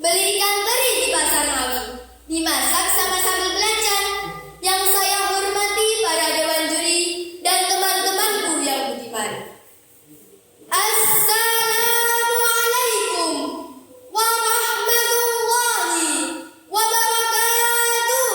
Beli ikan teri di pasar Ngawi, dimasak sama sambal belacan. Yang saya hormati para dewan juri dan teman-temanku yang budiman. Assalamualaikum warahmatullahi wabarakatuh.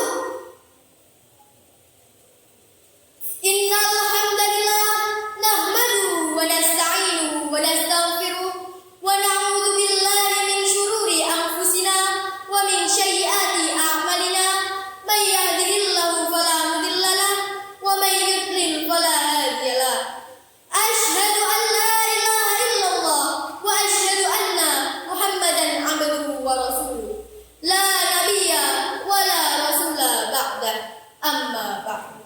Innal hamdalillah nahmaduhu wa nasta'inuhu wa nastaghfiruh wa na'udzu billahi min syururi anfusina wa min sayyiati a'malina. May yahdihillahu fala mudilla lahu wa may yudlil fala hadiya lahu. Asyhadu an la ilaha illallah wa asyhadu anna Muhammadan abduhu wa rasuluh. La nabiyya wa la rasula ba'dah. Amma ba'du.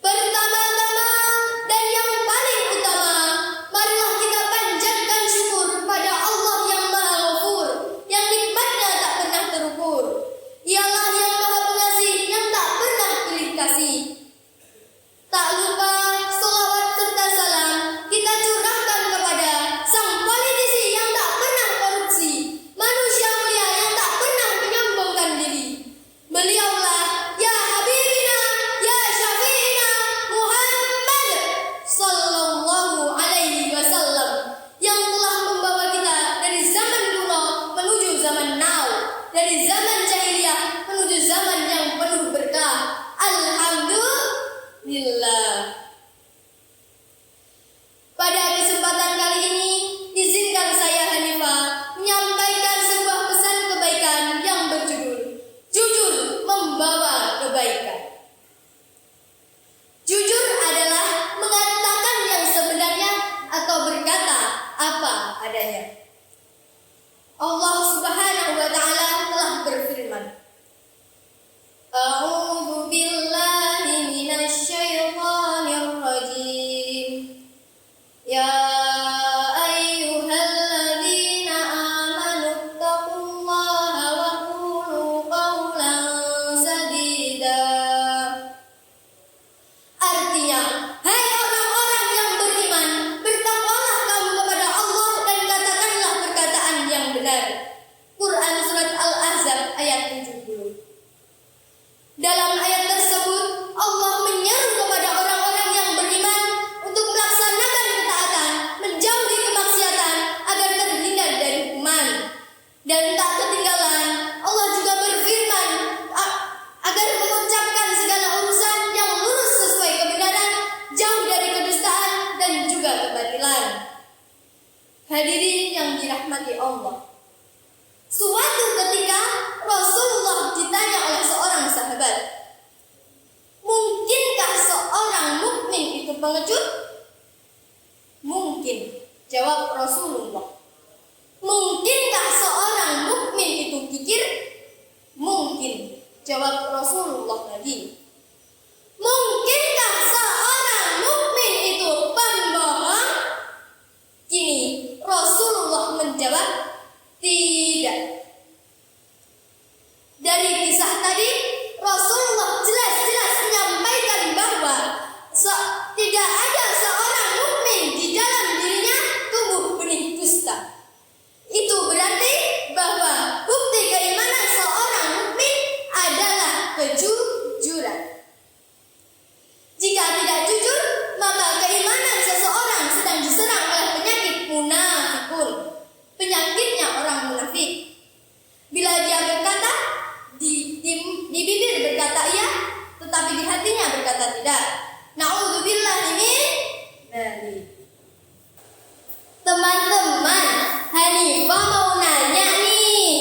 Pertama-tama dan yang paling utama, marilah kita panjatkan syukur pada Allah yang Maha Ghafur, yang nikmatnya tak pernah terukur. Ialah yang Maha Pengasih, yang tak pernah pilih kasih. Tak lupa sholawat serta salam kita curahkan kepada sang politisi yang tak pernah korupsi, manusia mulia yang tak pernah menyombongkan diri. Beliaulah ya Habibina, ya Syafi'ina Muhammad sallallahu alaihi wasallam, yang telah membawa kita dari zaman kuno menuju zaman now, dari zaman jahiliyah menuju zaman yang penuh berkah. Alhamdulillah. Pada kesempatan kali ini, izinkan saya Hanifah menyampaikan sebuah pesan kebaikan yang berjudul Jujur Membawa Kebaikan. Jujur adalah mengatakan yang sebenarnya atau berkata apa adanya. Allah Subhanahu wa taala telah berfirman, A'udzu billahi minasy syaithanir rajim. Ya ayyuhalladzina amanu taqullaha wa qulu qawlan sadida. Artinya, hai orang-orang yang beriman, bertakwalah kamu kepada Allah dan katakanlah perkataan yang benar. Quran surat Al-Ahzab ayat 70. Dalam ayat tersebut, Allah menyeru kepada orang-orang yang beriman untuk melaksanakan ketaatan, menjauhi kemaksiatan agar terhindar dari hukuman. Dan tak ketinggalan, Allah juga berfirman agar mengucapkan segala urusan yang lurus sesuai kebenaran, jauh dari kedustaan dan juga kebatilan. Hadirin yang dirahmati Allah, suatu ketika Rasulullah ditanya oleh seorang sahabat, mungkinkah seorang mukmin itu pengecut? Mungkin, jawab Rasulullah. Mungkinkah seorang mukmin itu kikir? Mungkin, jawab Rasulullah lagi. Mungkinkah seorang mukmin itu pembohong? Kini Rasulullah menjawab, tidak. Dari kisah tadi, Rasulullah jelas-jelas menyampaikan bahwa tidak ada seorang mukmin di dalam dirinya tumbuh benih dusta. Itu berarti bahwa bukti keimanan seorang mukmin adalah kejujuran. Jika tidak jujur, maka keimanan seseorang sedang diserang oleh penyakit munafikun. Penyakitnya orang munafik. Bila dia berkata, di bibir berkata iya, tetapi di hatinya berkata tidak. Na'udzubillahi min dzalik. Teman-teman, Hanifah mau nanya nih,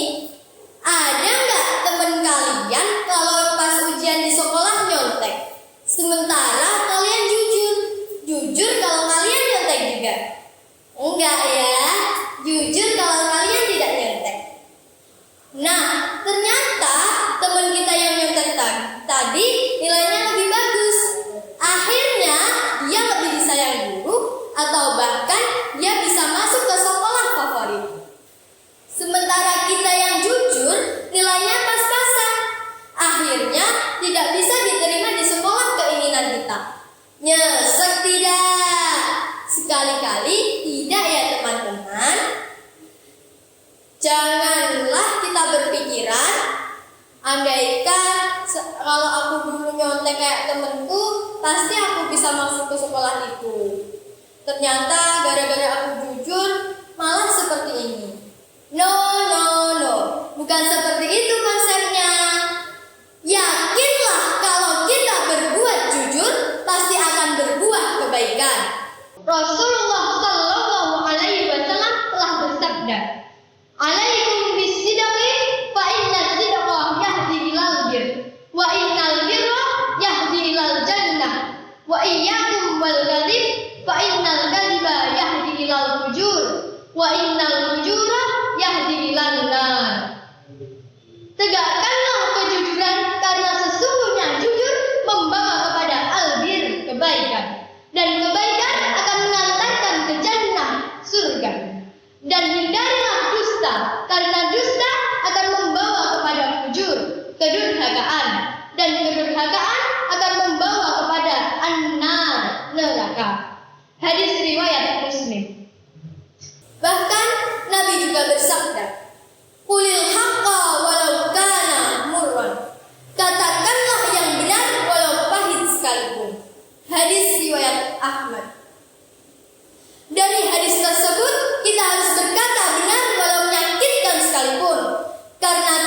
ada nggak teman kalian kalau pas ujian di sekolah nyontek? Sementara kalian jujur kalau kalian nyontek juga? Enggak ya, jujur kalau kalian tidak nyontek. Nah, ternyata teman kita yang nyontek tadi nilainya lebih bagus. Akhirnya dia lebih disayang guru, atau bahkan dia bisa masuk ke sekolah favorit. Sementara kita yang jujur nilainya pas-pasan, akhirnya tidak bisa diterima di sekolah keinginan kita. Nyesek tidak? Sekali-kali tidak ya teman-teman. waktu sekolah itu. Ternyata gara-gara aku jujur malah seperti ini. No, bukan seperti itu konsepnya. Yakinlah kalau kita berbuat jujur pasti akan berbuah kebaikan. Rasulullah Shallallahu Alaihi Wasallam telah bersabda, "Alaikum bisidqi fa inna sidqa yahdi ilal bir, wa innal birra yahdi ilal jannah, wa iyyakum wal kadhib fa innal kadhiba yahdi ilal fujur, wa innal fujura yahdi ilal nar." Tegakkanlah kejujuran karena sesungguhnya jujur membawa kepada albir, kebaikan, dan kebaikan akan mengantarkan ke jannah, surga. Dan hindarilah dusta karena dusta akan membawa kepada fujur, kedurhakaan, dan kedurhakaan akan membawa kepada an-nar, neraka. Hadis riwayat Muslim. Bahkan Nabi juga bersabda, "Qulil haqqa walau kana murran." Katakanlah yang benar walau pahit sekalipun. Hadis riwayat Ahmad. Dari hadis tersebut kita harus berkata benar walau menyakitkan sekalipun, karena